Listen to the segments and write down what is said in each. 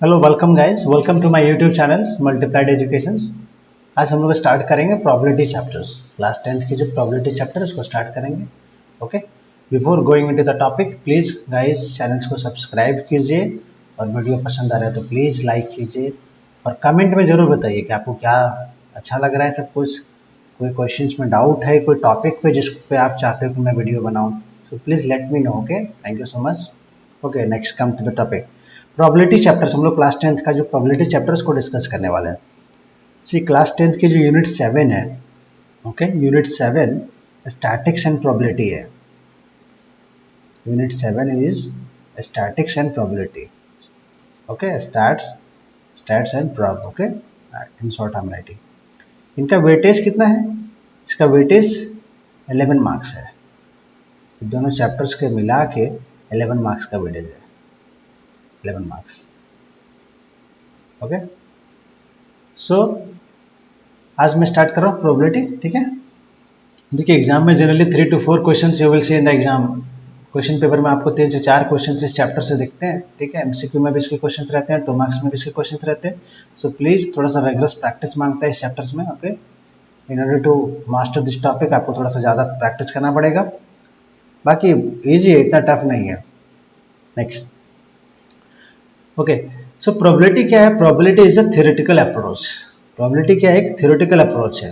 Hello welcome guys, welcome to my YouTube channel multiplied educations. आज हम लोग start करेंगे प्रोबेबिलिटी चैप्टर्स। क्लास 10th की जो प्रोबेबिलिटी चैप्टर है उसको स्टार्ट करेंगे। Okay, before going into the topic, please guys channels को सब्सक्राइब कीजिए और वीडियो पसंद आ रहा है तो प्लीज़ लाइक कीजिए और कमेंट में ज़रूर बताइए कि आपको क्या अच्छा लग रहा है सब कुछ। कोई क्वेश्चंस में डाउट है, कोई टॉपिक पे जिस पे आप चाहते हो कि मैं वीडियो बनाऊँ, तो please let me know. Okay, thank you so much. Okay, next come to the topic probability chapters. हम लोग क्लास 10th का जो प्रोबेबिलिटी चैप्टर्स को डिस्कस करने वाले हैं। सी क्लास 10th की जो यूनिट 7 है, okay, unit 7 statistics and probability है। Unit 7 is statistics and probability. Okay, stats and prob. Okay, in short I am writing. इनका वेटेज कितना है? इसका वेटेज 11 मार्क्स है। दोनों चैप्टर्स के मिला के 11 मार्क्स का वेटेज है। 11 मार्क्स। ओके, सो आज मैं स्टार्ट कर रहा हूँ प्रोबेबिलिटी। ठीक है, देखिए एग्जाम में generally 3 to 4 questions you will see in the exam. Question paper में आपको 3 से 4 क्वेश्चन इस चैप्टर से दिखते हैं। ठीक है, एमसीक्यू में भी इसके क्वेश्चंस रहते हैं, 2 मार्क्स में भी इसके क्वेश्चंस रहते हैं। सो प्लीज़ थोड़ा सा रेगुलर प्रैक्टिस मांगता है इस चैप्टर्स में। Okay, in order to master this topic आपको थोड़ा सा ज़्यादा प्रैक्टिस करना पड़ेगा। बाकी ईजी है, इतना टफ नहीं है। नेक्स्ट, ओके, सो प्रोबेबिलिटी क्या है? Probability is a theoretical approach. Probability क्या है? एक थ्योरेटिकल अप्रोच है।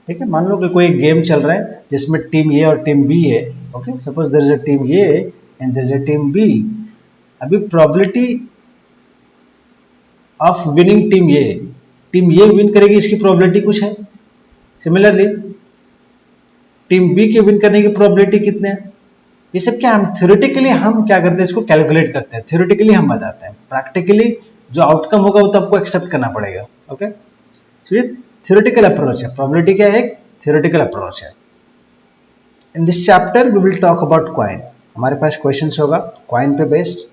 ठीक है, मान लो कि कोई गेम चल रहा है जिसमें टीम ए और टीम बी है। Okay, suppose there is a team A and there is a team B. अभी probability of winning team A win करेगी, इसकी प्रोबेबिलिटी कुछ है। सिमिलरली टीम बी के विन करने की प्रोबेबिलिटी कितने हैं? ये सब क्या हम थ्योरेटिकली हम क्या करते हैं, इसको कैलकुलेट करते हैं। थ्योरेटिकली हम बताते हैं, प्रैक्टिकली जो आउटकम होगा वो तो आपको एक्सेप्ट करना पड़ेगा। ओके, सो ये थ्योरेटिकल अप्रोच है। प्रोबेबिलिटी क्या है? एक थ्योरेटिकल अप्रोच है। In this chapter we will talk about coin. हमारे पास क्वेश्चंस होगा कॉइन पे बेस्ड,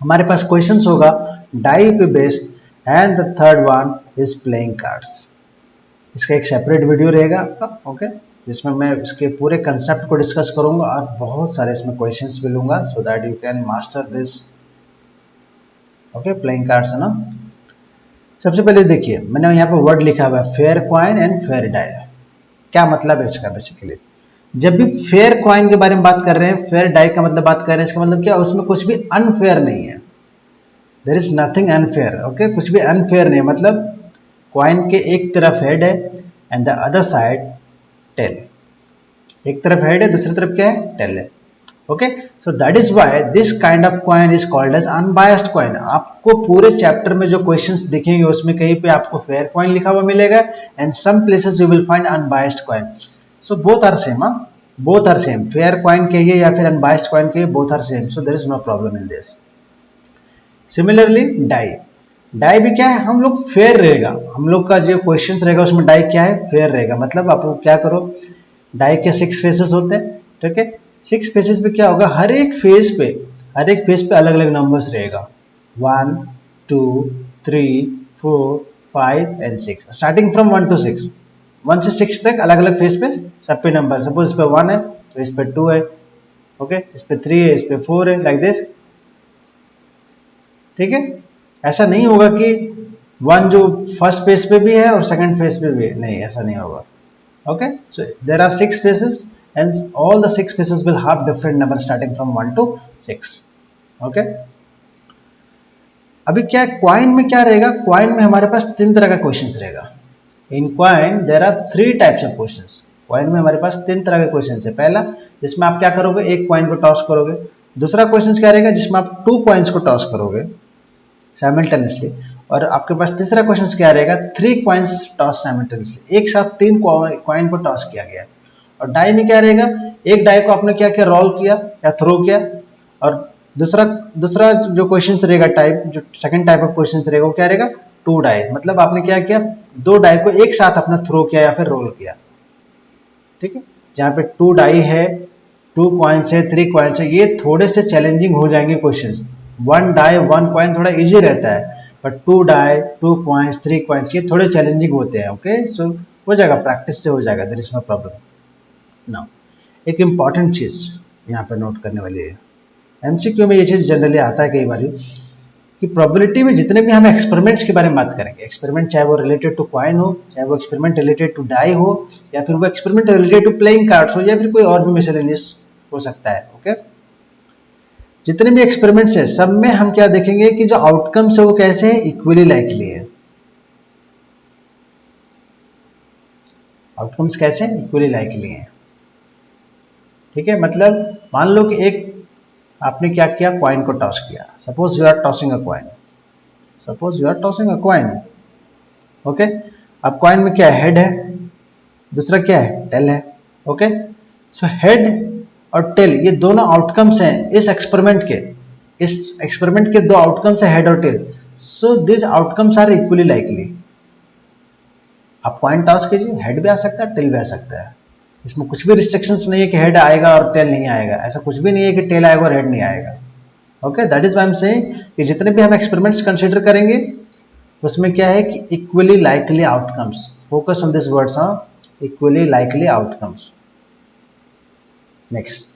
हमारे पास क्वेश्चंस होगा डाई पे based, and the third one is playing cards. इसका एक सेपरेट वीडियो रहेगा आपका। ओके, जिसमें मैं इसके पूरे कंसेप्ट को डिस्कस करूंगा और बहुत सारे इसमें क्वेश्चंस भी लूंगा so that you can master this. Okay, playing cards है ना। सबसे पहले देखिए मैंने यहाँ पे वर्ड लिखा हुआ है fair coin and fair die. क्या मतलब है इसका? बेसिकली जब भी फेयर कॉइन के बारे में बात कर रहे हैं, फेयर डाई का मतलब बात कर रहे हैं, इसका मतलब क्या? उसमें कुछ भी अनफेयर नहीं है। There is nothing unfair. Okay, कुछ भी अनफेयर नहीं, मतलब कॉइन के एक तरफ हेड है and the other side tail. एक तरफ हेड है, दूसरी तरफ क्या है? टेल है। Okay, so that is why this kind of coin is called as unbiased coin. आपको पूरे चैप्टर में जो क्वेश्चंस दिखेंगे उसमें कहीं पे आपको फेयर कॉइन लिखा हुआ मिलेगा and some places you will find unbiased coin. So both are same. Both are same, fair coin कहिए या फिर अनबायस्ड कॉइन कहिए, both are same. So there is no problem in this. Similarly die, die भी क्या है? हम लोग fair रहेगा, हम लोग का जो क्वेश्चंस रहेगा उसमें डाई क्या है? फेयर रहेगा। मतलब आप क्या करो, डाई के 6 फेसेस होते हैं। ठीक है, 6 फेसेस पे क्या होगा? हर एक फेस पे अलग अलग नंबर्स रहेगा। 1 2 3 4 5 एंड 6, स्टार्टिंग फ्रॉम 1 to 6। 1 से 6 तक अलग अलग फेस पे सब पे नंबर। सपोज इस पे 1 है तो इस पे 2 है। ओके, इस पे 3 है, इस पे 4 है, लाइक दिस। ठीक है, ऐसा नहीं होगा कि 1 जो फर्स्ट फेस पे भी है और सेकंड फेस पे भी है, नहीं, ऐसा नहीं होगा। Okay, so there are 6 spaces and all the 6 spaces will have different number starting from 1 to 6. Okay, अभी क्या क्वाइन में क्या रहेगा? क्वाइन में हमारे पास 3 तरह का क्वेश्चंस रहेगा। In coin there are 3 types of questions. Coin में हमारे पास 3 तरह के क्वेश्चंस है। पहला, जिसमें आप क्या करोगे? एक क्वाइन को टॉस करोगे। दूसरा क्वेश्चन क्या रहेगा? जिसमें आप 2 कॉइन्स को टॉस करोगे साइमल्टेनियसली। और आपके पास तीसरा क्वेश्चन क्या रहेगा? 3 कॉइन्स टॉस साइमल्टेनियसली, एक साथ 3 कॉइन को टॉस किया गया। और डाई में क्या रहेगा? एक डाई को आपने क्या किया? रोल किया या थ्रो किया। और दूसरा दूसरा जो क्वेश्चन रहेगा, टाइप जो सेकंड टाइप ऑफ क्वेश्चन रहेगा वो क्या रहेगा? 2 डाई, मतलब आपने क्या किया? 2 डाई को एक साथ आपने थ्रो किया या फिर रोल किया। ठीक है, जहाँ पे 2 डाई है, 2 कॉइन्स है, 3 कॉइन्स है, ये थोड़े से चैलेंजिंग हो जाएंगे क्वेश्चंस। 1 डाई 1 कॉइन थोड़ा इजी रहता है, बट 2 डाई 2 कॉइन्स 3 कॉइन्स ये थोड़े चैलेंजिंग होते हैं। ओके, सो हो जाएगा, प्रैक्टिस से हो जाएगा, there is no problem. Now एक इंपॉर्टेंट चीज यहाँ पर नोट करने वाली है, एमसीक्यू में ये चीज जनरली आता है कई बार कि प्रोबेबिलिटी में जितने भी हम एक्सपेरिमेंट्स के बारे में बात करेंगे, एक्सपेरिमेंट चाहे वो रिलेटेड टू कॉइन हो, चाहे वो एक्सपेरिमेंट रिलेटेड टू डाई हो, या फिर वो experiment related to playing cards हो, या फिर कोई और भी मिसलेनियस हो सकता है। ओके, जितने भी एक्सपेरिमेंट्स है सब में हम क्या देखेंगे कि जो आउटकम्स है वो कैसे है, इक्वली लाइकली है। आउटकम्स कैसे हैं, इक्वली लाइकली हैं। ठीक है, मतलब मान लो कि एक आपने क्या किया, कॉइन को टॉस किया। Suppose you are tossing a coin, suppose you are tossing a coin. Okay, अब कॉइन में क्या है, हेड है, दूसरा क्या है, टेल है। ओके, सो हेड और टेल ये दोनों आउटकम्स हैं इस एक्सपेरिमेंट के। इस एक्सपेरिमेंट के दो आउटकम्स है, हेड और tail. So this outcomes are equally likely. आप कॉइन टॉस कीजिए, हेड भी आ सकता है, टेल भी आ सकता है। इसमें कुछ भी रिस्ट्रिक्शंस नहीं है कि हेड आएगा और टेल नहीं आएगा, ऐसा कुछ भी नहीं है कि टेल आएगा और हेड नहीं आएगा। Okay, that is why I am saying कि जितने भी हम एक्सपेरिमेंट्स कंसीडर करेंगे उसमें क्या है कि equally likely outcomes. Focus on this words, हाँ, equally likely outcomes. Next,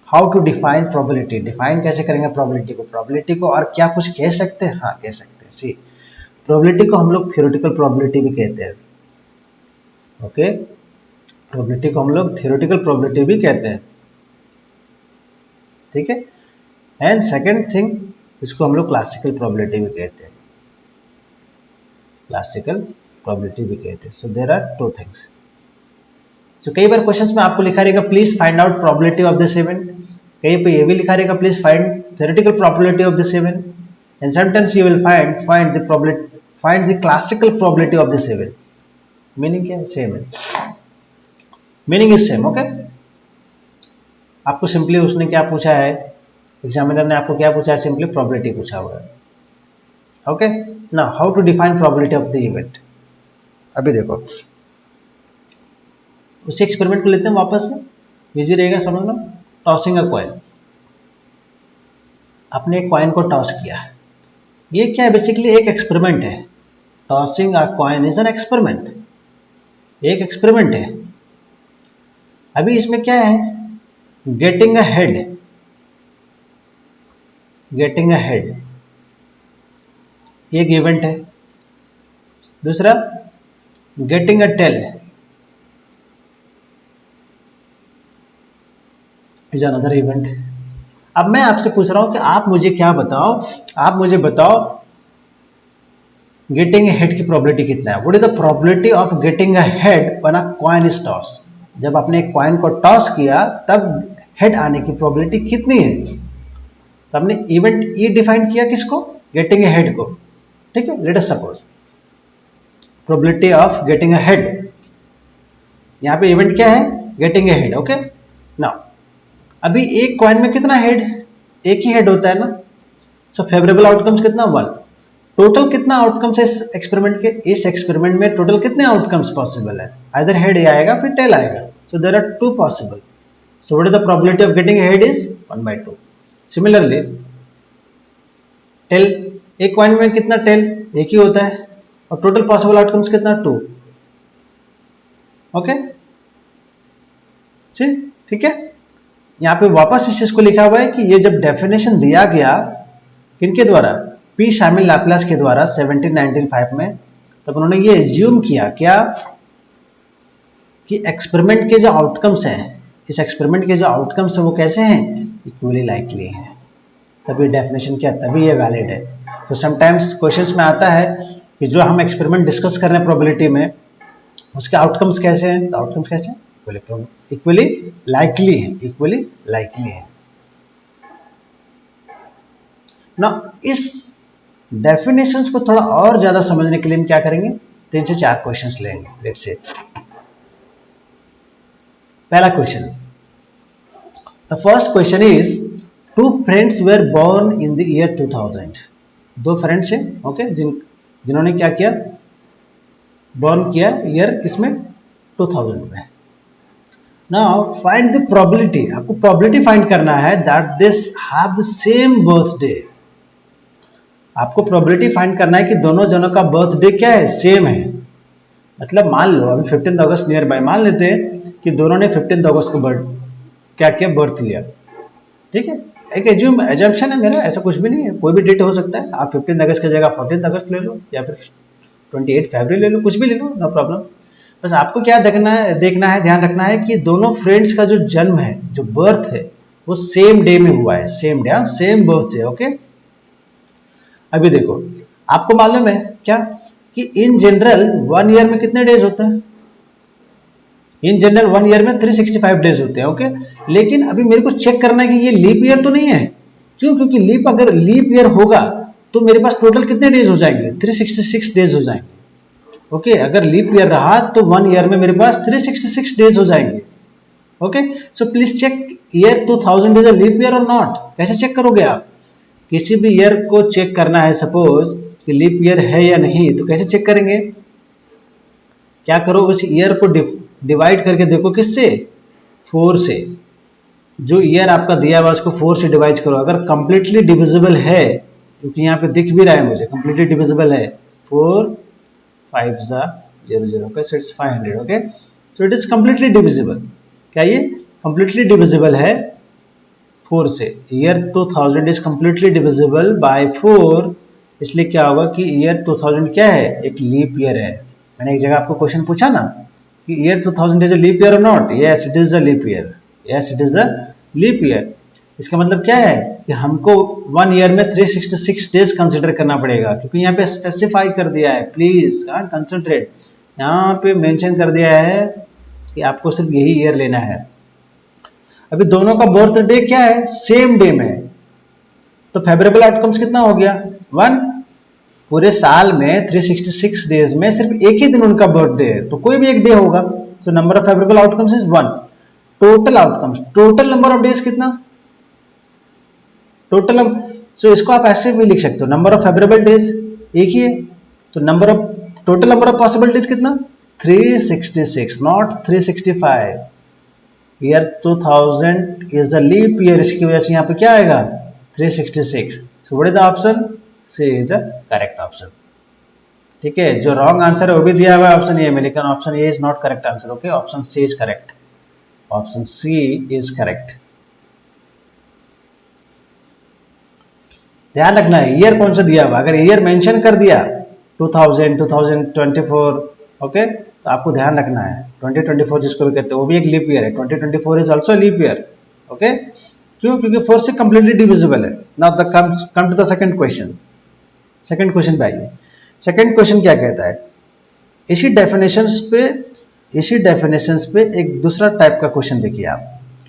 how to define probability. Define कैसे करेंगे प्रोबेबिलिटी को? प्रोबेबिलिटी को और क्या कुछ कह सकते हैं? हाँ, कह सकते हैं। सी, प्रोबेबिलिटी को हम लोग थ्योरेटिकल प्रोबेबिलिटी भी कहते हैं। ओके, प्रोबेबिलिटी को हम लोग थ्योरेटिकल प्रोबेबिलिटी भी कहते हैं। ठीक है, एंड सेकेंड थिंग, इसको हम लोग क्लासिकल प्रोबेबिलिटी भी कहते हैं। क्लासिकल प्रोबेबिलिटी भी कहते हैं। So there are two things. So कई बार क्वेश्चंस में आपको लिखा रहेगा please find out probability of this event, कहीं पे ये भी लिखा रहेगा please find theoretical probability of this event, and sometimes you will find the probability, find the classical probability of this event. Meaning क्या है? सेम है, मीनिंग इज सेम। ओके, आपको सिंपली उसने क्या पूछा है, एग्जामिनर ने आपको क्या पूछा है, सिंपली प्रोबेबिलिटी पूछा हुआ है। Okay, now how to define probability of the event. अभी देखो, उसी एक्सपेरिमेंट को लेते हैं वापस से, इजी रहेगा समझना। टॉसिंग अ कॉइन, आपने एक कॉइन को टॉस किया। ये क्या है, बेसिकली एक एक्सपेरिमेंट है। Tossing a coin is an experiment, एक एक्सपेरिमेंट है। अभी इसमें क्या है, getting a head, getting a head एक इवेंट है। दूसरा, getting a tail is another event. अब मैं आपसे पूछ रहा हूं कि आप मुझे क्या बताओ, आप मुझे बताओ गेटिंग अ हेड की प्रोबेबिलिटी कितना है? What is the probability of getting a head when a coin is toss. जब आपने एक कॉइन को टॉस किया तब हेड आने की प्रोबेबिलिटी कितनी है? तो हमने इवेंट ई डिफाइन किया, किसको? गेटिंग अ हेड को। ठीक है, let us suppose probability of getting a head, यहां पे इवेंट क्या है, getting a head. Okay, now अभी एक कॉइन में कितना हेड, एक ही हेड होता है ना। सो फेवरेबल आउटकम्स कितना, 1। टोटल कितना आउटकम्स है इस एक्सपेरिमेंट के? इस एक्सपेरिमेंट में टोटल कितने आउटकम्स पॉसिबल है? आइदर हेड आएगा फिर टेल आएगा। So there are 2 possible. So what is the probability of getting head is 1/2। Similarly tail, एक कॉइन में कितना टेल, एक ही होता है, और टोटल पॉसिबल आउटकम्स कितना, 2। ओके, ठीक है। यहां पे वापस इस चीज को लिखा हुआ है कि ये जब डेफिनेशन दिया गया किनके द्वारा, पी शामिल लैपलास के द्वारा 1795 में, तब उन्होंने ये एज्यूम किया क्या कि एक्सपेरिमेंट के जो आउटकम्स हैं, इस एक्सपेरिमेंट के जो आउटकम्स हैं वो कैसे हैं, इक्वली लाइकली हैं। तभी डेफिनेशन क्या, तभी ये वैलिड है। तो समटाइम्स क्वेश्चंस में आता है कि जो हम एक्सपेरिमेंट डिस्कस कर रहे हैं प्रोबेबिलिटी में, उसके आउटकम्स कैसे हैं, तो आउटकम्स कैसे हैं, इक्वली लाइकली है, इक्वली लाइकली है ना। इस डेफिनेशंस को थोड़ा और ज्यादा समझने के लिए हम क्या करेंगे, 3 से 4 क्वेश्चंस लेंगे। लेट्स से पहला question, the first question is, 2 friends were born in the year 2000। 2 friends हैं, ओके, जिन्होंने क्या किया, बोर्न किया ईयर किसमें, 2000 में। नाउ फाइंड द प्रोबेबिलिटी, आपको प्रोबेबिलिटी फाइंड करना है that this have the same birthday. आपको प्रोबेबिलिटी फाइंड करना है कि दोनों जनों का बर्थडे क्या है, सेम है। मतलब मान लो अभी 15 अगस्त नियर बाय, मान लेते हैं कि दोनों ने 15 अगस्त को क्या किया, बर्थ लिया। ठीक है, एक एजम्पशन है मेरा, ऐसा कुछ भी नहीं है, कोई भी डेट हो सकता है। आप 15 अगस्त की जगह 14 अगस्त ले लो, या फिर 28 फरवरी ले लो, कुछ भी ले लो, नो प्रॉब्लम। बस आपको क्या देखना है, ध्यान रखना है कि दोनों फ्रेंड्स का जो जन्म है, जो बर्थ है, वो सेम डे में हुआ है, सेम डे, सेम बर्थ है। ओके, अभी देखो, आपको मालूम है क्या कि इन जनरल 1 ईयर में कितने डेज होते हैं? इन जनरल 1 ईयर में 365 डेज होते हैं। ओके, लेकिन अभी मेरे को चेक करना है कि ये लीप ईयर तो नहीं है। क्यों? क्योंकि अगर लीप ईयर होगा तो मेरे पास टोटल कितने डेज हो जाएंगे? 366 डेज हो जाएंगे। ओके, अगर लीप ईयर रहा तो 1 ईयर में मेरे पास 366 डेज हो जाएंगे। Okay, so please check year 2000 is a leap year और नॉट। कैसे चेक करोगे आप? किसी भी ईयर को चेक करना है, सपोज कि लीप ईयर है या नहीं, तो कैसे चेक करेंगे? क्या करो, उस ईयर को डिवाइड करके देखो, किससे? 4 से। जो ईयर आपका दिया हुआ उसको 4 से डिवाइड करो। अगर कंप्लीटली डिविजिबल है, क्योंकि यहाँ पे दिख भी रहा है मुझे कंप्लीटली डिविजिबल है, 4 5 0 okay, so it's 500। Okay, so it is completely divisible. क्या ये कंप्लीटली डिविजिबल है 4 से? Year 2000 is completely divisible by 4, इसलिए क्या होगा कि ईयर 2000 क्या है? एक लीप ईयर है। मैंने एक जगह आपको क्वेश्चन पूछा ना कि year 2000 is a leap year और not? Yes, it is a leap year. Yes, it is a leap year. इसका मतलब क्या है कि हमको 1 ईयर में 366 डेज कंसिडर करना पड़ेगा, क्योंकि यहाँ पे स्पेसिफाई कर दिया है, प्लीज कंसंट्रेट, यहाँ पे मेंशन कर दिया है कि आपको सिर्फ यही ईयर लेना है। अभी दोनों का बर्थडे क्या है? सेम डे में, तो फेवरेबल आउटकम्स कितना हो गया? 1। पूरे साल में 366 डेज में सिर्फ एक ही दिन उनका बर्थडे है, तो कोई भी एक डे होगा। So number of favourable outcomes is 1। Total outcomes, total number of days कितना? टोटल, सो इसको आप ऐसे भी लिख सकते हो, नंबर ऑफ फेवरेबल डेज एक ही है, तो total number of possible days कितना? 366, not 365। Year 2000 is a leap year, इसकी वजह से यहाँ पे क्या आएगा? 366। So what is the option? C is the correct option. ठीक है, जो रॉन्ग आंसर है वो भी दिया हुआ है ऑप्शन ए में, लेकिन option A is not correct answer. Okay, option C is correct. Option C is correct. ध्यान रखना है ईयर कौन सा दिया हुआ। अगर ईयर मेंशन कर दिया 2000, 2024, ओके, तो आपको ध्यान रखना है 2024 जिसको भी कहते हैं वो भी एक लीप ईयर है। 2024 is also leap year. Okay, क्यों? क्योंकि 4 से कंप्लीटली डिविजिबल है। Now the come to the second question. Second question पे आइए। सेकंड क्वेश्चन क्या कहता है? इसी डेफिनेशंस पे एक दूसरा टाइप का क्वेश्चन देखिए आप।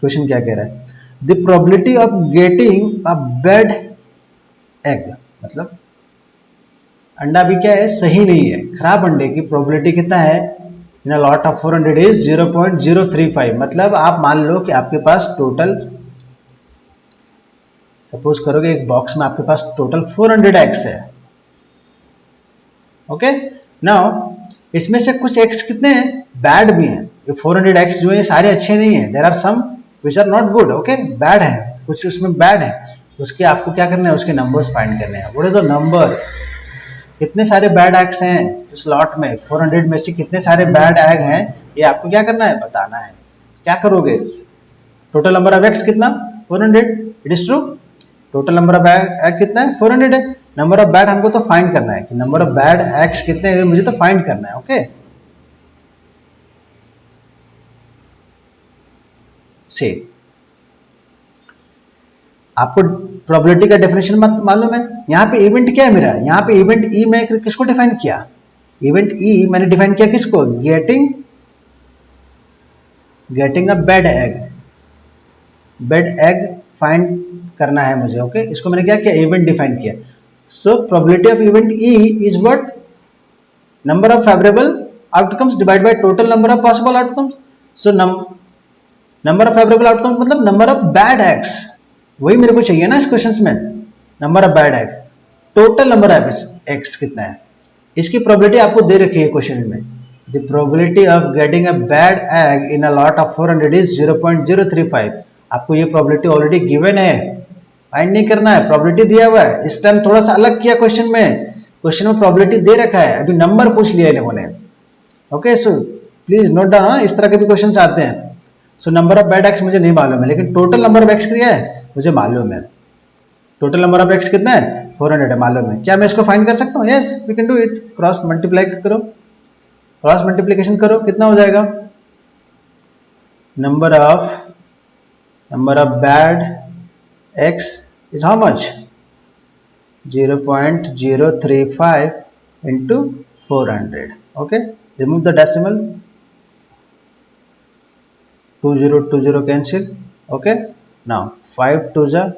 क्वेश्चन क्या कह रहा है? The probability of getting a bad egg, मतलब अंडा भी क्या है? सही नहीं है। खराब अंडे की प्रोबेबिलिटी कितना है? इन अ लॉट ऑफ 400 इज 0.035। मतलब आप मान लो कि आपके पास टोटल, सपोज करोगे एक बॉक्स में आपके पास टोटल 400 एग्स है। ओके, नाउ इसमें से कुछ एग्स कितने हैं? बैड भी हैं। ये 400 एग्स जो है सारे अच्छे नहीं है, there are some which are not good. Okay, bad है, कुछ उसमें बैड है। उसके आपको क्या करना है? उसके नंबर्स फाइंड करने हैं। What is the number? कितने सारे बैड एग्स हैं उस लॉट में? 400 में से कितने सारे बैड एग हैं, ये आपको क्या करना है? बताना है। क्या करोगे? टोटल नंबर ऑफ एग्स कितना? 400। It is true, total number of egg कितना है? 400 है। नंबर ऑफ बैड हमको तो फाइंड करना है कि नंबर ऑफ बैड एग्स कितने हैं, मुझे तो फाइंड करना है। ओके, से आपको प्रोबेबिलिटी का डेफिनेशन मत मालूम है? यहाँ पे इवेंट क्या है मेरा? यहाँ पे इवेंट ई मैं किसको डिफाइन किया? इवेंट ई मैंने डिफाइन किया किसको? Getting a bad egg. Bad egg find करना है मुझे। ओके, इसको मैंने क्या किया? इवेंट डिफाइन किया। So probability of event E is what? Number of favourable outcomes divide by total number of possible outcomes. So number of favourable outcomes मतलब number of bad eggs, वही मेरे को चाहिए ना इस क्वेश्चन में। Number of bad eggs, total number of eggs कितना है, इसकी प्रोबेबिलिटी आपको दे रखी है क्वेश्चन में। The probability of getting a bad egg in a lot of 400 is 0.035। आपको ये प्रोबेबिलिटी ऑलरेडी गिवन है, फाइंड नहीं करना है, प्रोबेबिलिटी दिया हुआ है। इस टाइम थोड़ा सा अलग किया क्वेश्चन में प्रोबेबिलिटी दे रखा है, अभी नंबर पूछ लिया लोगों ने। Okay, so please note down, इस तरह के भी क्वेश्चन आते हैं। So number of bad x मुझे नहीं मालूम है, लेकिन टोटल नंबर ऑफ एक्स क्या है? मुझे मालूम है टोटल नंबर ऑफ एक्स कितना है 400 है, मालूम है। क्या मैं इसको फाइंड कर सकता हूँ? Yes we can do it. Cross multiply करो, क्रॉस मल्टीप्लीकेशन करो, कितना हो जाएगा? Number of bad eggs is how much? 0.035 into 400. Okay, remove the decimal, 20 cancel. Okay, now 5 2s are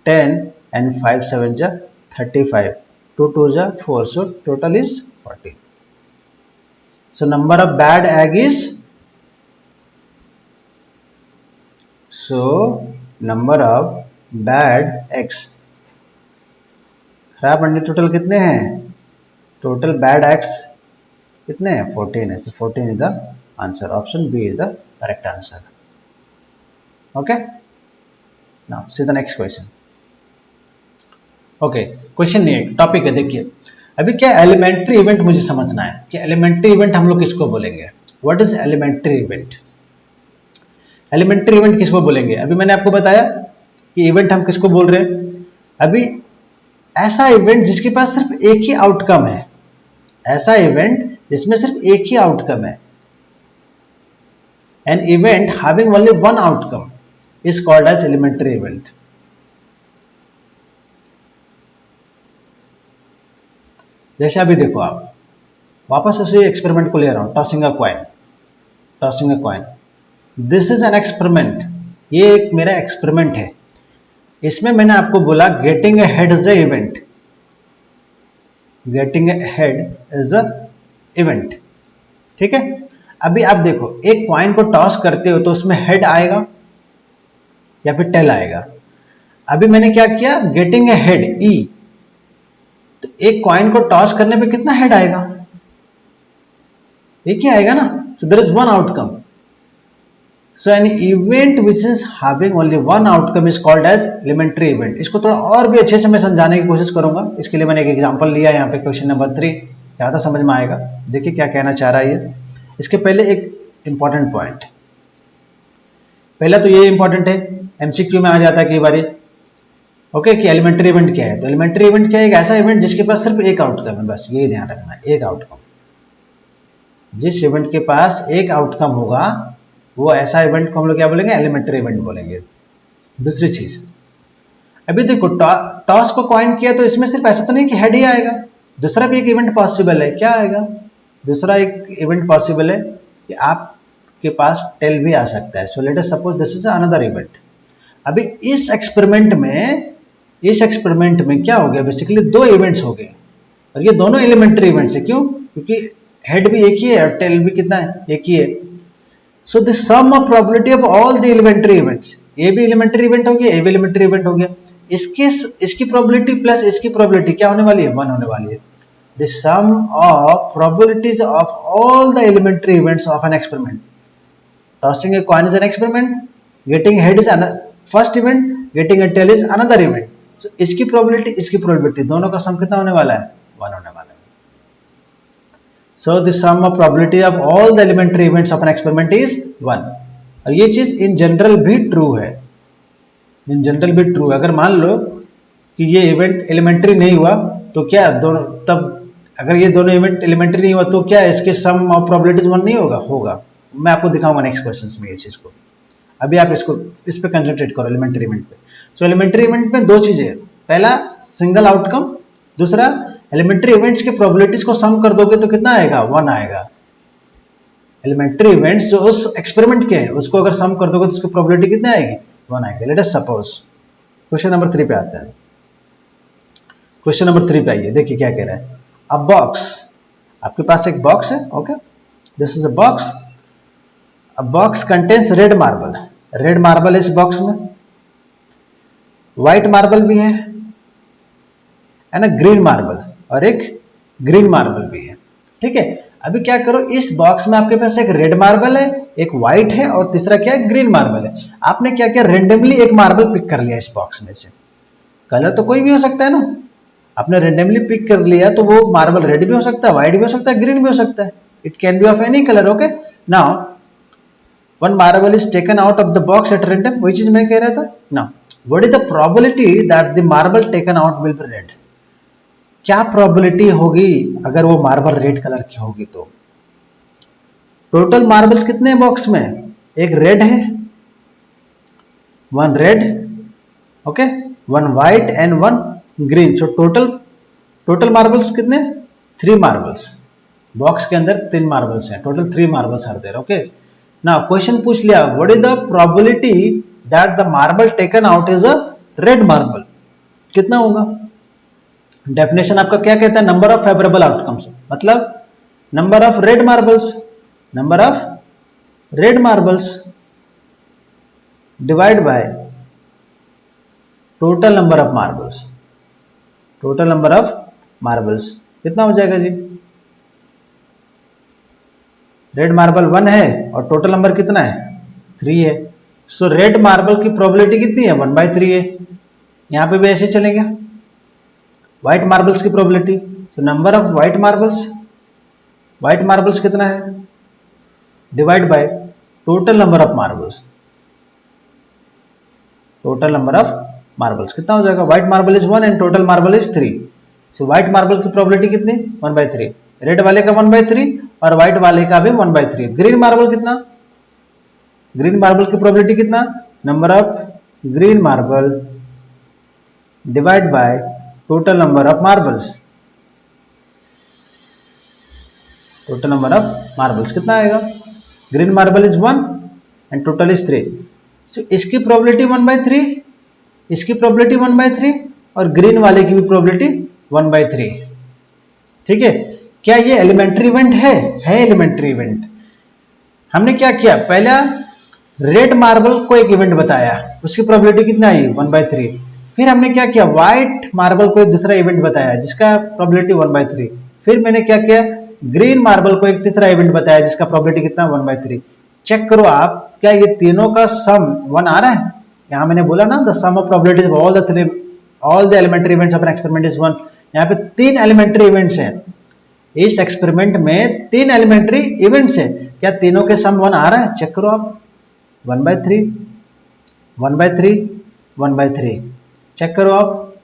10 and 5 7s are 35, 2 2s are 4, so total is 40. So number of bad egg is, so number of bad eggs, खराब अंडे total कितने हैं? Total bad x कितने हैं? 14 है। So 14 is the answer. Option B is the correct answer. Okay. Now see the next question. Okay, question नहीं है, topic है। देखिए अभी क्या एलिमेंट्री इवेंट मुझे समझना है कि एलिमेंट्री इवेंट हम लोग किसको बोलेंगे। What is elementary event? Elementary event किसको बोलेंगे? अभी मैंने आपको बताया कि इवेंट हम किसको बोल रहे हैं। अभी ऐसा इवेंट जिसके पास सिर्फ एक ही आउटकम है, ऐसा इवेंट जिसमें सिर्फ एक ही आउटकम है, an event having only one outcome is called as elementary event. जैसे अभी देखो, आप वापस उसी एक्सपेरिमेंट को ले रहा हूं, tossing a coin, tossing a coin. This is an experiment, ये एक मेरा एक्सपेरिमेंट है। इसमें मैंने आपको बोला getting a head is a event, getting a head is a event, ठीक है। अभी आप देखो, एक कॉइन को टॉस करते हो तो उसमें हेड आएगा या फिर टेल आएगा। अभी मैंने क्या किया, गेटिंग अ हेड ई, तो एक कॉइन को टॉस करने पे कितना हेड आएगा? एक ही आएगा ना। So there is one outcome. So an event which is having only one outcome is called as elementary event. इसको थोड़ा और भी अच्छे से मैं समझाने की कोशिश करूंगा। इसके लिए मैंने एक एग्जांपल लिया यहाँ पे, क्वेश्चन नंबर 3, ज़्यादा समझ में आएगा। देखिए क्या कहना चाह रहा है ये। इसके पहले एक इंपॉर्टेंट पॉइंट, पहला तो ये इंपॉर्टेंट है, एमसीक्यू में आ जाता है कई बार। ओके, कि एलिमेंट्री इवेंट क्या है। तो एलिमेंट्री इवेंट क्या है? एक ऐसा इवेंट जिसके पास सिर्फ एक आउटकम है, बस ये ध्यान रखना है, एक आउटकम। जिस इवेंट के पास एक आउटकम होगा वो ऐसा इवेंट को हम लोग क्या बोलेंगे? एलिमेंट्री इवेंट बोलेंगे। दूसरी चीज, अभी देखो टॉस को कॉइन किया तो इसमें सिर्फ ऐसा तो नहीं कि हेड ही आएगा, दूसरा भी एक इवेंट पॉसिबल है। क्या आएगा? दूसरा एक इवेंट पॉसिबल है कि आपके पास टेल भी आ सकता है। So let us suppose this is another event. अभी इस एक्सपेरिमेंट में क्या हो गया? बेसिकली दो इवेंट्स हो गए और ये दोनों एलिमेंट्री इवेंट्स है। क्यों? क्योंकि हेड भी एक ही है और टेल भी कितना है? एक ही है। So the sum of probability of all the elementary events, ये भी elementary event हो गया, ये भी elementary event हो गया, इसकी probability प्लस इसकी probability क्या होने वाली है? 1 होने वाली है। The sum of probabilities of all the elementary events of an experiment. Tossing a coin is an experiment, getting head is first event, getting a tail is another event. So इसकी probability दोनों का sum कितना होने वाला है? 1 होने वाला है। So the sum of probability of all the elementary events of an experiment is 1। और ये चीज इन जनरल भी ट्रू है, इन जनरल भी ट्रू है। अगर मान लो कि ये इवेंट एलिमेंट्री नहीं हुआ तो क्या दोनों, तब अगर ये दोनों इवेंट एलिमेंट्री नहीं हुआ तो क्या इसके सम ऑफ प्रोबेबिलिटीज 1 नहीं होगा? होगा। मैं आपको दिखाऊंगा नेक्स्ट क्वेश्चन में ये चीज को। अभी आप इस पे कंसंट्रेट करो, एलिमेंट्री इवेंट पे। सो एलिमेंट्री इवेंट में दो चीजें, पहला सिंगल आउटकम, दूसरा एलिमेंट्री इवेंट्स के प्रोबेबिलिटीज को सम कर दोगे तो कितना आएगा? 1 आएगा। एलिमेंट्री इवेंट्स जो उस एक्सपेरिमेंट के हैं उसको अगर सम कर दोगे तो उसकी प्रोबेबिलिटी कितना आएगी? 1 आएगी। Let us suppose question number 3 पे आते हैं। क्वेश्चन नंबर 3 पे आइए, देखिए क्या कह रहा है। अ बॉक्स, आपके पास एक बॉक्स है। Okay, this is a box. A box contains red marble, red marble है इस बॉक्स में, व्हाइट मार्बल भी है ना, ग्रीन मार्बल, और एक ग्रीन मार्बल भी है। ठीक है, अभी क्या करो, इस बॉक्स में आपके पास एक रेड मार्बल है, एक व्हाइट है और तीसरा क्या है? ग्रीन मार्बल है। आपने क्या किया? रेंडमली एक मार्बल पिक कर लिया इस बॉक्स में से। कलर तो कोई भी हो सकता है ना, आपने रेंडमली पिक कर लिया तो वो मार्बल रेड भी हो सकता है, व्हाइट भी हो सकता है, ग्रीन भी हो सकता है। It can be of any colour. Okay, now one marble is taken out of the box at random, वही चीज मैं कह रहा था ना। What is the probability that the marble taken out will be red? क्या प्रोबेबिलिटी होगी अगर वो मार्बल रेड कलर की होगी तो? टोटल मार्बल्स कितने हैं बॉक्स में? एक रेड है, one red, okay, one white and one green. So total marbles कितने? 3 मार्बल्स। बॉक्स के अंदर 3 मार्बल्स हैं, total 3 marbles are there. Okay, now question पूछ लिया what is the probability that the marble taken out is a red marble? कितना होगा? Definition आपका क्या कहता है? नंबर ऑफ फेवरेबल आउटकम्स, मतलब number of red marbles, number of red marbles divide by total number of marbles. Total number of marbles कितना हो जाएगा जी? रेड मार्बल 1 है और टोटल नंबर कितना है? 3 है। सो रेड मार्बल की प्रोबेबिलिटी कितनी है? 1/3 है। यहां पे भी ऐसे चलेगा। व्हाइट मार्बल्स की प्रोबेबिलिटी, तो नंबर ऑफ व्हाइट मार्बल्स कितना है? Divide by total number of marbles. Total number of marbles कितना हो जाएगा? White marble is 1 and total marble is 3। So white marble की प्रोबेबिलिटी कितनी? 1/3। रेड वाले का 1/3 और व्हाइट वाले का भी 1/3। ग्रीन मार्बल कितना? ग्रीन मार्बल की प्रोबेबिलिटी कितना? Number of green marble divide by total number of marbles. Total number of marbles कितना आएगा? Green marble is 1 and total is 3। सो इसकी प्रोबेबिलिटी 1/3, इसकी प्रोबेबिलिटी 1/3 और ग्रीन वाले की भी प्रोबेबिलिटी 1/3। ठीक है, क्या ये एलिमेंट्री इवेंट है? Elementary event. हमने क्या किया? पहला रेड मार्बल को एक इवेंट बताया, उसकी प्रोबेबिलिटी कितना आई? 1/3। फिर हमने क्या किया? व्हाइट मार्बल को एक दूसरा इवेंट बताया जिसका प्रोबेबिलिटी 1/3। फिर मैंने क्या किया? ग्रीन मार्बल को एक तीसरा इवेंट बताया जिसका प्रोबेबिलिटी कितना? 1/3। चेक करो आप, क्या ये तीनों का सम 1 आ रहा है? यहां मैंने बोला ना the sum of probabilities of all the elementary events of an experiment is 1। यहां पे 3 एलिमेंट्री इवेंट्स हैं। इस एक्सपेरिमेंट में 3 एलिमेंट्री इवेंट्स हैं। क्या तीनों के सम 1 आ रहा है? चेक करो आप। 1/3, 1/3, 1/3। चेक करो आप।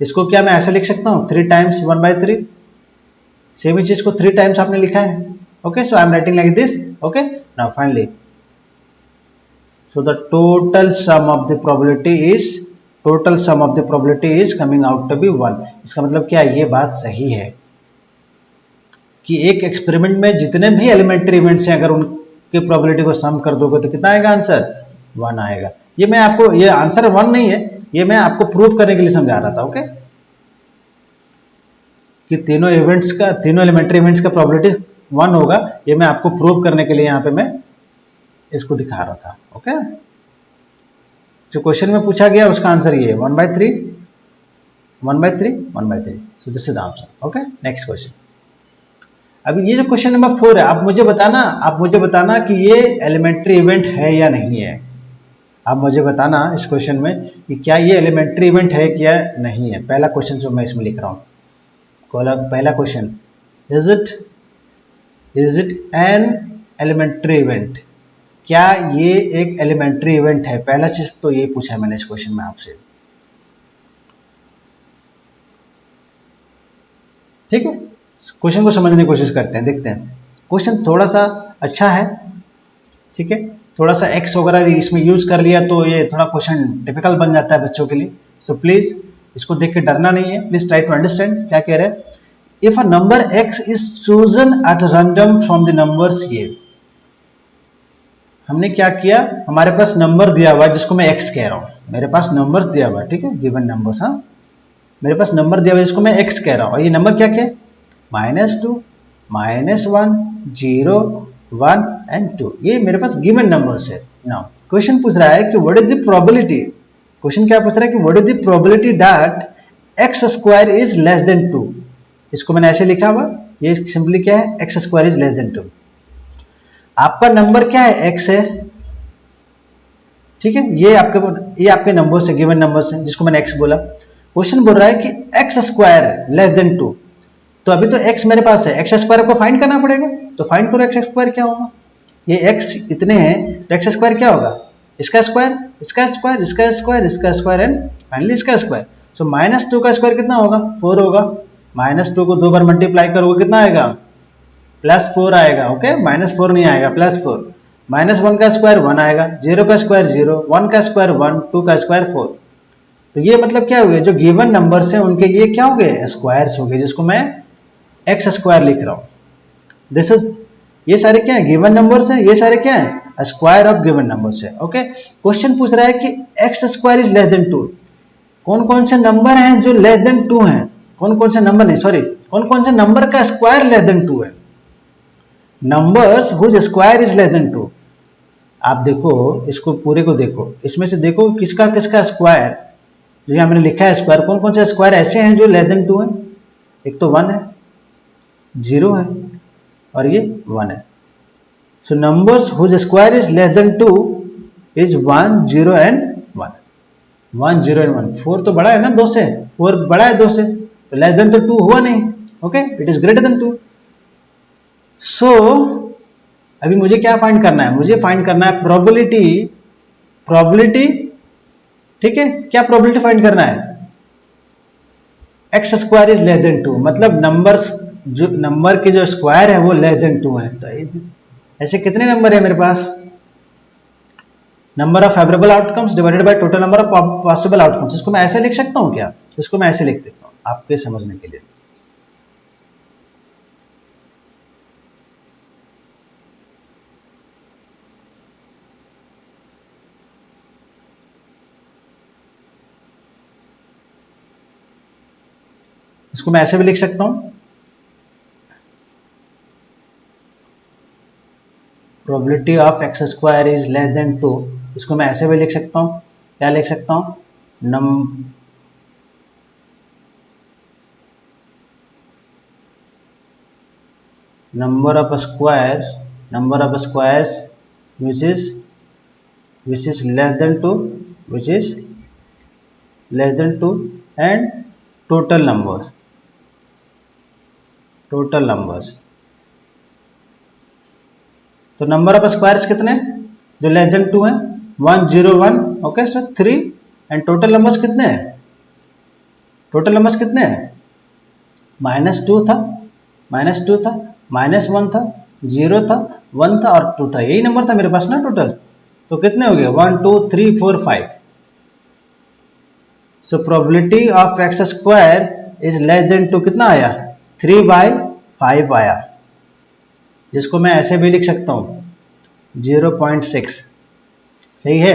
इसको क्या मैं ऐसे लिख सकता हूं? 3 टाइम्स 1/3। सेम ही चीज को 3 टाइम्स आपने लिखा है। Okay, so I am writing like this. Okay, now finally so the total sum of the probability is coming out to be 1। इसका मतलब क्या है? ये बात सही है कि एक एक्सपेरिमेंट में जितने भी एलिमेंट्री इवेंट्स हैं अगर उनके प्रोबेबिलिटी को सम कर दोगे तो कितना आएगा आंसर? 1 आएगा। ये मैं आपको, ये आंसर 1 नहीं है, ये मैं आपको प्रूव करने के लिए समझा रहा था। ओके, कि तीनों एलिमेंट्री इवेंट्स का प्रोबेबिलिटी 1 होगा, ये मैं आपको प्रूव करने के लिए यहां पे मैं इसको दिखा रहा था। ओके, जो क्वेश्चन में पूछा गया उसका आंसर ये है 1/3, 1/3, 1/3। So this is the answer. Okay, next question. अभी ये जो क्वेश्चन नंबर 4 है, आप मुझे बताना कि ये एलिमेंट्री इवेंट है या नहीं है। आप मुझे बताना इस क्वेश्चन में कि क्या ये एलिमेंट्री इवेंट है क्या नहीं है। पहला क्वेश्चन जो मैं इसमें लिख रहा हूं, पहला क्वेश्चन, is it an elementary event? क्या ये एक एलिमेंट्री इवेंट है? पहला चीज तो ये पूछा है मैंने इस क्वेश्चन में आपसे। ठीक है, क्वेश्चन को समझने की कोशिश करते हैं, देखते हैं। क्वेश्चन थोड़ा सा अच्छा है, ठीक है, थोड़ा सा एक्स वगैरह इसमें यूज कर लिया तो ये थोड़ा क्वेश्चन डिफिकल्ट बन जाता है बच्चों के लिए। सो प्लीज इसको देख के डरना नहीं है, प्लीज ट्राई टू अंडरस्टैंड क्या कह रहे हैं। If a number x is chosen at random from the numbers ये, हमने क्या किया, हमारे पास नंबर दिया हुआ है जिसको मैं एक्स कह रहा हूं, मेरे पास नंबर्स दिया हुआ है, ठीक है, गिवन नंबर्स। हाँ, मेरे पास नंबर दिया हुआ है जिसको मैं एक्स कह रहा हूं, और ये नंबर क्या क्या है? -2, -1, 0, 1 एंड 2। ये मेरे पास गिवन नंबर्स है। नाउ क्वेश्चन पूछ रहा है कि what is the probability, question क्या पूछ रहा है कि what is the probability that x square is less than 2। इसको मैंने ऐसे लिखा हुआ, ये सिंपली क्या है, x square is less than 2। आपका नंबर क्या है? एक्स है, ठीक है, ये आपके नंबर्स है, गिवन नंबर्स हैं जिसको मैंने एक्स बोला। क्वेश्चन बोल रहा है कि एक्स स्क्वायर लेस देन 2, तो अभी तो एक्स मेरे पास है, एक्स स्क्वायर को फाइंड करना पड़ेगा। तो फाइंड करो एक्स स्क्वायर क्या होगा। ये एक्स इतने हैं तो एक्स स्क्वायर क्या होगा, इसका स्क्वायर, इसका स्क्वायर, इसका स्क्वायर, इसका स्क्वायर एंड फाइनली इसका स्क्वायर। सो -2 का स्क्वायर कितना होगा? 4 होगा। -2 को 2 बार मल्टीप्लाई करोगे कितना आएगा? +4 आएगा। ओके, -4 नहीं आएगा, +4। -1 का स्क्वायर 1 आएगा, 0 का स्क्वायर 0, 1 का स्क्वायर 1, 2 का स्क्वायर 4। तो ये मतलब क्या हो गया, जो गिवन नंबर्स हैं उनके ये क्या हो गए? स्क्वायर्स हो गए, जिसको मैं एक्स स्क्वायर लिख रहा हूँ। दिस इज, ये सारे क्या है? गिवन नंबर्स हैं। ये सारे क्या है? स्क्वायर ऑफ गिवन नंबर्स है। ओके, क्वेश्चन पूछ रहा है कि x square is less than 2। कौन कौन से नंबर हैं जो लेस देन 2 हैं? कौन कौन से नंबर नहीं, सॉरी, कौन कौन से नंबर का स्क्वायर लेस देन 2 है? Numbers whose square is less than 2। आप देखो, इसको पूरे को देखो, इसमें से देखो किसका किसका स्क्वायर, जो यहाँ मैंने लिखा है स्क्वायर, कौन कौन से स्क्वायर ऐसे हैं जो लेस देन 2 है? एक तो 1 है, 0 है और ये 1 है। So numbers whose square is less than 2 is 1, 0 and 1। 1, 0 and 1। 4 तो बड़ा है ना 2 से, 4 बड़ा है 2 से, तो लेस देन तो 2 हुआ नहीं। Okay, it is greater than 2। सो अभी मुझे क्या फाइंड करना है? मुझे फाइंड करना है प्रोबेबिलिटी, प्रोबेबिलिटी, ठीक है, क्या प्रोबेबिलिटी फाइंड करना है? X square is less than 2, मतलब नंबर्स, जो नंबर के जो स्क्वायर है वो लेस देन 2 है। तो ऐसे कितने नंबर है मेरे पास? Number of favourable outcomes divided by total number of possible outcomes. इसको मैं ऐसे लिख सकता हूँ क्या? इसको मैं ऐसे लिख देता हूँ आपके समझने के लिए। इसको मैं ऐसे भी लिख सकता हूं, probability of x square is less than 2। इसको मैं ऐसे भी लिख सकता हूं, क्या लिख सकता हूं? Number of squares which is less than 2, which is less than 2 and total numbers, तो नंबर ऑफ स्क्वायर्स कितने जो लेस देन 2 हैं? 1, 0, 1। Okay, so 3 and total numbers कितने हैं? टोटल नंबर्स कितने हैं? -2 था, -2 था, -1 था, 0 था, 1 था और 2 था। यही नंबर था मेरे पास ना टोटल। तो कितने हो गए? 1, 2, 3, 4, 5। So probability of x square is less than 2 कितना आया? 3/5 आया, जिसको मैं ऐसे भी लिख सकता हूं 0.6। सही है?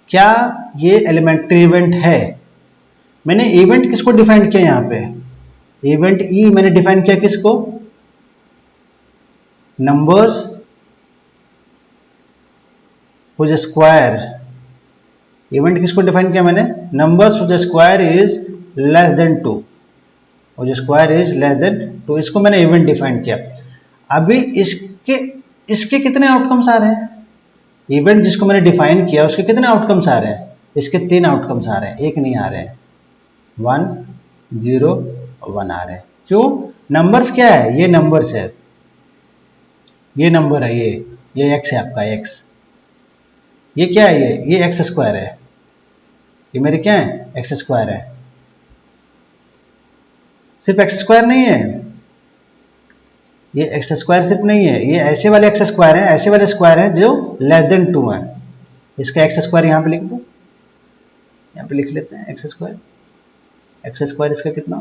क्या ये एलिमेंट्री इवेंट है? मैंने इवेंट किसको डिफाइन किया? यहां पे इवेंट ई मैंने डिफाइन किया किसको? Numbers whose square. इवेंट किसको डिफाइन किया मैंने? Numbers whose square is less than 2, whose square is less than 2। इसको मैंने इवेंट डिफाइन किया। अभी इसके कितने आउटकम्स आ रहे हैं? इवेंट जिसको मैंने डिफाइन किया उसके कितने आउटकम्स आ रहे हैं? इसके 3 आउटकम्स आ रहे हैं, एक नहीं आ रहे हैं। 1, 0, 1 आ रहे हैं। क्यों? नंबर्स क्या है? ये नंबर्स है, ये नंबर है, ये एक्स है आपका एक्स। ये क्या है? ये एक्स स्क्वायर है, ये मेरे क्या है? एक्स स्क्वायर है। सिर्फ एक्स स्क्वायर नहीं है, ये एक्स स्क्वायर सिर्फ नहीं है, ये ऐसे वाले एक्स स्क्वायर है, ऐसे वाले स्क्वायर है जो लेस देन 2 है। इसका एक्स स्क्वायर यहाँ पे लिख दो, यहाँ पे लिख लेते हैं एक्स स्क्वायर। एक्स स्क्वायर इसका कितना?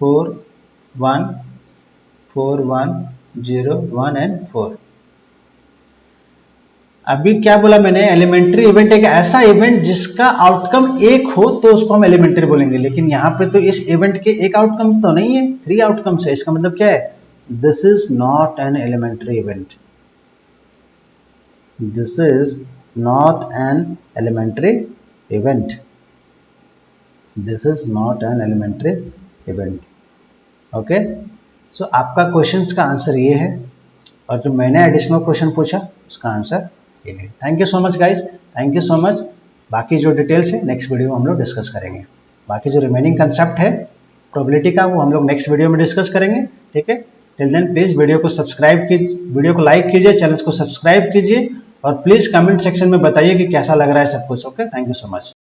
4, 1, 4, 1, 0, 1 एंड 4। अभी क्या बोला मैंने? एलिमेंट्री इवेंट एक ऐसा इवेंट जिसका आउटकम एक हो तो उसको हम एलिमेंट्री बोलेंगे। लेकिन यहाँ पे तो इस इवेंट के एक आउटकम तो नहीं है, 3 आउटकम्स है। इसका मतलब क्या है? This is not an elementary event, this is not an elementary event, this is not an elementary event. Okay, so आपका क्वेश्चन का आंसर ये है, और जो मैंने एडिशनल क्वेश्चन पूछा उसका आंसर ये है। Thank you so much guys, thank you so much. बाकी जो डिटेल्स है नेक्स्ट वीडियो में हम लोग डिस्कस करेंगे। बाकी जो रिमेनिंग कंसेप्ट है प्रोबेबिलिटी का वो हम लोग नेक्स्ट वीडियो में डिस्कस करेंगे। ठीक है, टिल देन प्लीज वीडियो को सब्सक्राइब कीजिए, वीडियो को लाइक कीजिए, चैनल को सब्सक्राइब कीजिए और प्लीज कमेंट सेक्शन में बताइए कि कैसा लग रहा है सब कुछ। Okay, thank you so much.